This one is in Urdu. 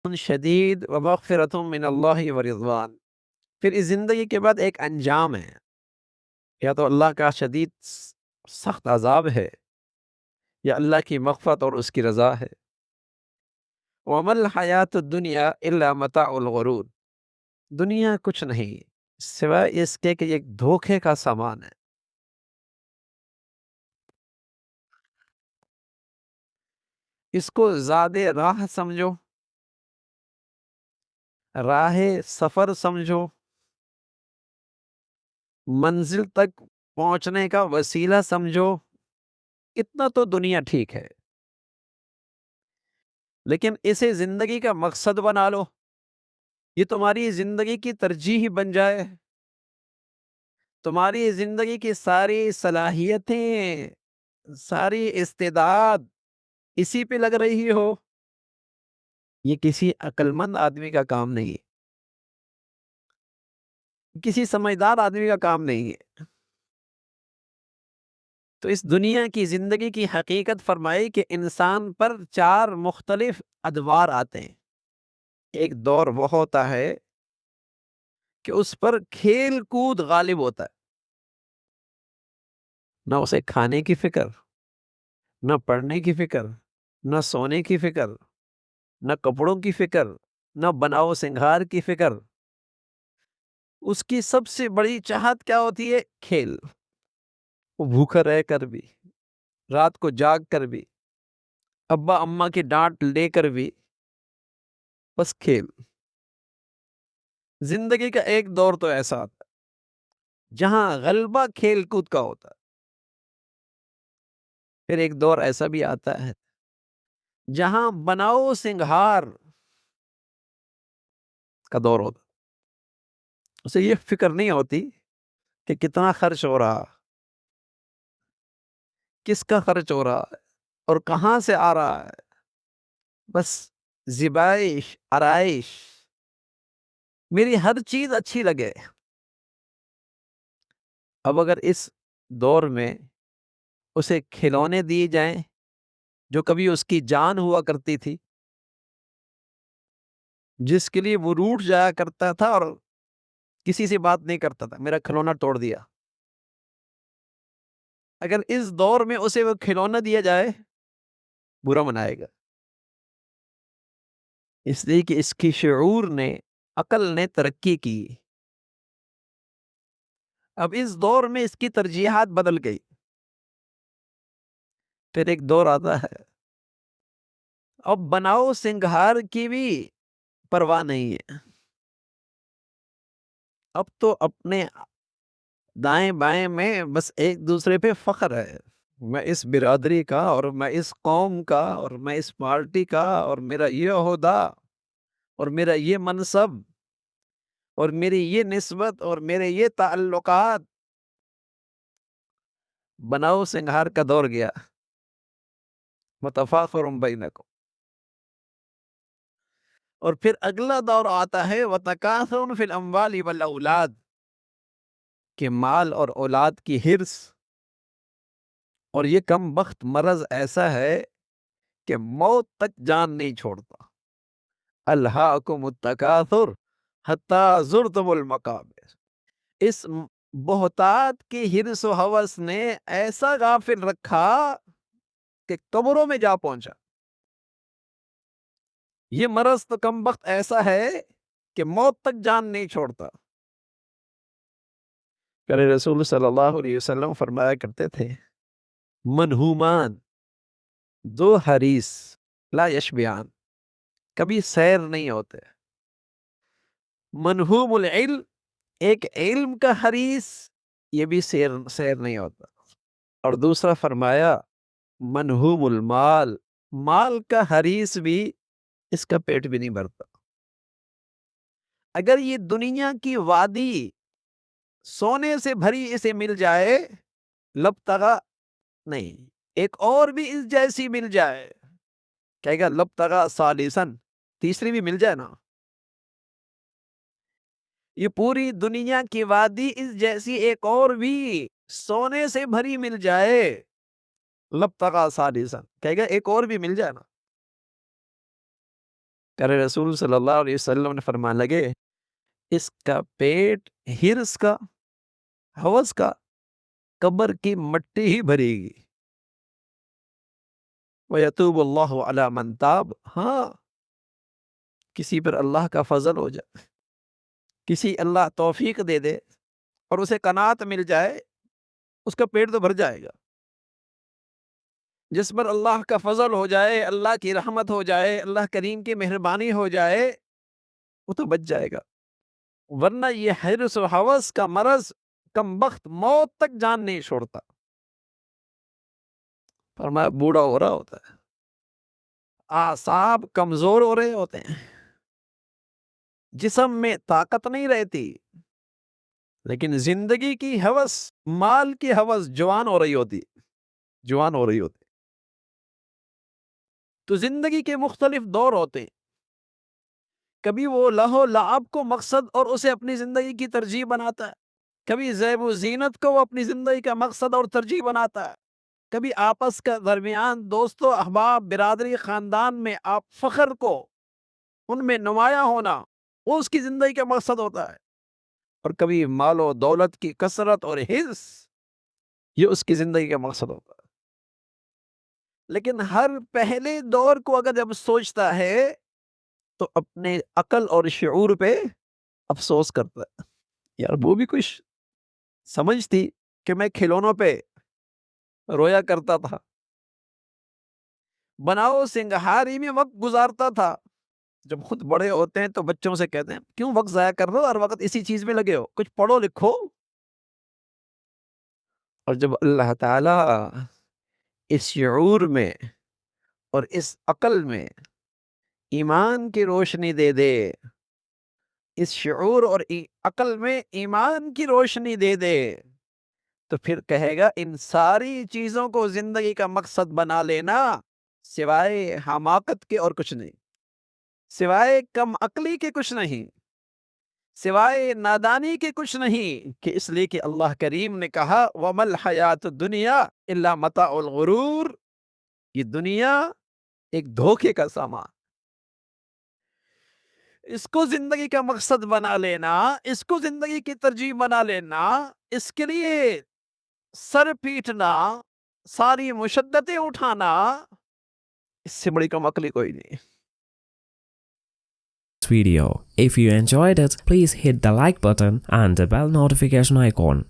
شدید و مغفرت من اللہ و رضوان۔ پھر اس زندگی کے بعد ایک انجام ہے، یا تو اللہ کا شدید سخت عذاب ہے، یا اللہ کی مغفرت اور اس کی رضا ہے۔ وَمَا الْحَيَاةُ الدُّنْيَا إِلَّا مَتَاعُ الْغُرُورِ۔ دنیا کچھ نہیں سوائے اس کے کہ ایک دھوکے کا سامان ہے۔ اس کو زاد راہ سمجھو، راہ سفر سمجھو، منزل تک پہنچنے کا وسیلہ سمجھو، اتنا تو دنیا ٹھیک ہے، لیکن اسے زندگی کا مقصد بنا لو، یہ تمہاری زندگی کی ترجیح بن جائے، تمہاری زندگی کی ساری صلاحیتیں، ساری استعداد اسی پہ لگ رہی ہو، یہ کسی عقل مند آدمی کا کام نہیں ہے، کسی سمجھدار آدمی کا کام نہیں ہے۔ تو اس دنیا کی زندگی کی حقیقت فرمائی کہ انسان پر 4 مختلف ادوار آتے ہیں۔ ایک دور وہ ہوتا ہے کہ اس پر کھیل کود غالب ہوتا ہے، نہ اسے کھانے کی فکر، نہ پڑھنے کی فکر، نہ سونے کی فکر، نہ کپڑوں کی فکر، نہ بناؤ سنگھار کی فکر۔ اس کی سب سے بڑی چاہت کیا ہوتی ہے؟ کھیل۔ وہ بھوکا رہ کر بھی، رات کو جاگ کر بھی، ابا اماں کی ڈانٹ لے کر بھی، بس کھیل۔ زندگی کا ایک دور تو ایسا آتا ہے جہاں غلبہ کھیل کود کا ہوتا ہے، پھر ایک دور ایسا بھی آتا ہے جہاں بناؤ سنگھار کا دور ہوتا ہے، اسے یہ فکر نہیں ہوتی کہ کتنا خرچ ہو رہا، کس کا خرچ ہو رہا ہے اور کہاں سے آ رہا ہے، بس زیبائش آرائش، میری ہر چیز اچھی لگے۔ اب اگر اس دور میں اسے کھلونے دیے جائیں جو کبھی اس کی جان ہوا کرتی تھی، جس کے لیے وہ روٹھ جایا کرتا تھا اور کسی سے بات نہیں کرتا تھا، میرا کھلونا توڑ دیا، اگر اس دور میں اسے وہ کھلونا دیا جائے برا منائے گا، اس لیے کہ اس کی شعور نے، عقل نے ترقی کی۔ اب اس دور میں اس کی ترجیحات بدل گئی، پھر ایک دور آتا ہے اب بناؤ سنگھار کی بھی پرواہ نہیں ہے، اب تو اپنے دائیں بائیں میں بس ایک دوسرے پہ فخر ہے، میں اس برادری کا اور میں اس قوم کا اور میں اس پارٹی کا اور میرا یہ عہدہ اور میرا یہ منصب اور میری یہ نسبت اور میرے یہ تعلقات۔ بناؤ سنگھار کا دور گیا، وتفاخر بینکم، اور پھر اگلا دور آتا ہے وتکاثر فی الاموال والاولاد، کہ مال اور اولاد کی حرص، اور یہ کم بخت مرض ایسا ہے کہ موت تک جان نہیں چھوڑتا۔ الہاکم التکاثر حتی زرتم المقابر، اس بہتات کی حرص و ہوس نے ایسا غافل رکھا کہ قبروں میں جا پہنچا۔ یہ مرض تو کم بخت ایسا ہے کہ موت تک جان نہیں چھوڑتا۔ پیارے رسول صلی اللہ علیہ وسلم فرمایا کرتے تھے منہومان دو حریص لا یشبعان، کبھی سیر نہیں ہوتے۔ منہوم العلم، ایک علم کا حریص، یہ بھی سیر نہیں ہوتا۔ اور دوسرا فرمایا منہوم المال، مال کا حریص بھی، اس کا پیٹ بھی نہیں بھرتا۔ اگر یہ دنیا کی وادی سونے سے بھری اسے مل جائے لبتغا نہیں، ایک اور بھی اس جیسی مل جائے، کہے گا لبتغا ثالثاً، تیسری بھی مل جائے نا، یہ پوری دنیا کی وادی اس جیسی ایک اور بھی سونے سے بھری مل جائے لبتغا ثالثاً، کہے گا ایک اور بھی مل جائے نا۔ پیارے رسول صلی اللہ علیہ وسلم نے فرمان لگے اس کا پیٹ ہرس کا ہوس کا قبر کی مٹی ہی بھرے گی وَيَتُوبُ اللَّهُ عَلَى مَنْ تَابَ. ہاں کسی پر اللہ کا فضل ہو جائے، کسی اللہ توفیق دے دے اور اسے قناعت مل جائے، اس کا پیٹ تو بھر جائے گا۔ جس پر اللہ کا فضل ہو جائے، اللہ کی رحمت ہو جائے، اللہ کریم کی مہربانی ہو جائے، وہ تو بچ جائے گا، ورنہ یہ حرص و ہوس کا مرض کم بخت موت تک جان نہیں چھوڑتا۔ فرمایا بوڑھا ہو رہا ہوتا ہے، اعصاب کمزور ہو رہے ہوتے ہیں، جسم میں طاقت نہیں رہتی، لیکن زندگی کی ہوس، مال کی ہوس جوان ہو رہی ہوتی، جوان ہو رہی ہوتی۔ تو زندگی کے مختلف دور ہوتے ہیں، کبھی وہ لہو لعب کو مقصد اور اسے اپنی زندگی کی ترجیح بناتا ہے، کبھی زیب و زینت کو وہ اپنی زندگی کا مقصد اور ترجیح بناتا ہے، کبھی آپس کا درمیان دوست و احباب برادری خاندان میں آپ فخر کو ان میں نمایاں ہونا وہ اس کی زندگی کا مقصد ہوتا ہے، اور کبھی مال و دولت کی کثرت اور حرص یہ اس کی زندگی کا مقصد ہوتا ہے۔ لیکن ہر پہلے دور کو اگر جب سوچتا ہے تو اپنے عقل اور شعور پہ افسوس کرتا ہے، یار وہ بھی کچھ سمجھ تھی کہ میں کھلونوں پہ رویا کرتا تھا، بناؤ سنگہاری میں وقت گزارتا تھا۔ جب خود بڑے ہوتے ہیں تو بچوں سے کہتے ہیں کیوں وقت ضائع کر رہے ہو، ہر وقت اسی چیز میں لگے ہو، کچھ پڑھو لکھو۔ اور جب اللہ تعالی اس شعور میں اور اس عقل میں ایمان کی روشنی دے دے، اس شعور اور عقل میں ایمان کی روشنی دے دے، تو پھر کہے گا ان ساری چیزوں کو زندگی کا مقصد بنا لینا سوائے حماقت کے اور کچھ نہیں، سوائے کم عقلی کے کچھ نہیں، سوائے نادانی کے کچھ نہیں، کہ اس لیے کہ اللہ کریم نے کہا وَمَا الْحَيَاةُ الدُّنْيَا إِلَّا مَتَاعُ الْغُرُورِ، یہ دنیا ایک دھوکے کا سامان، اس کو زندگی کا مقصد بنا لینا، اس کو زندگی کی ترجیح بنا لینا، اس کے لیے سر پیٹنا، ساری مشدتیں اٹھانا، اس سے بڑی کم عقلی کوئی نہیں۔ Video. If you enjoyed it, please hit the like button and the bell notification icon.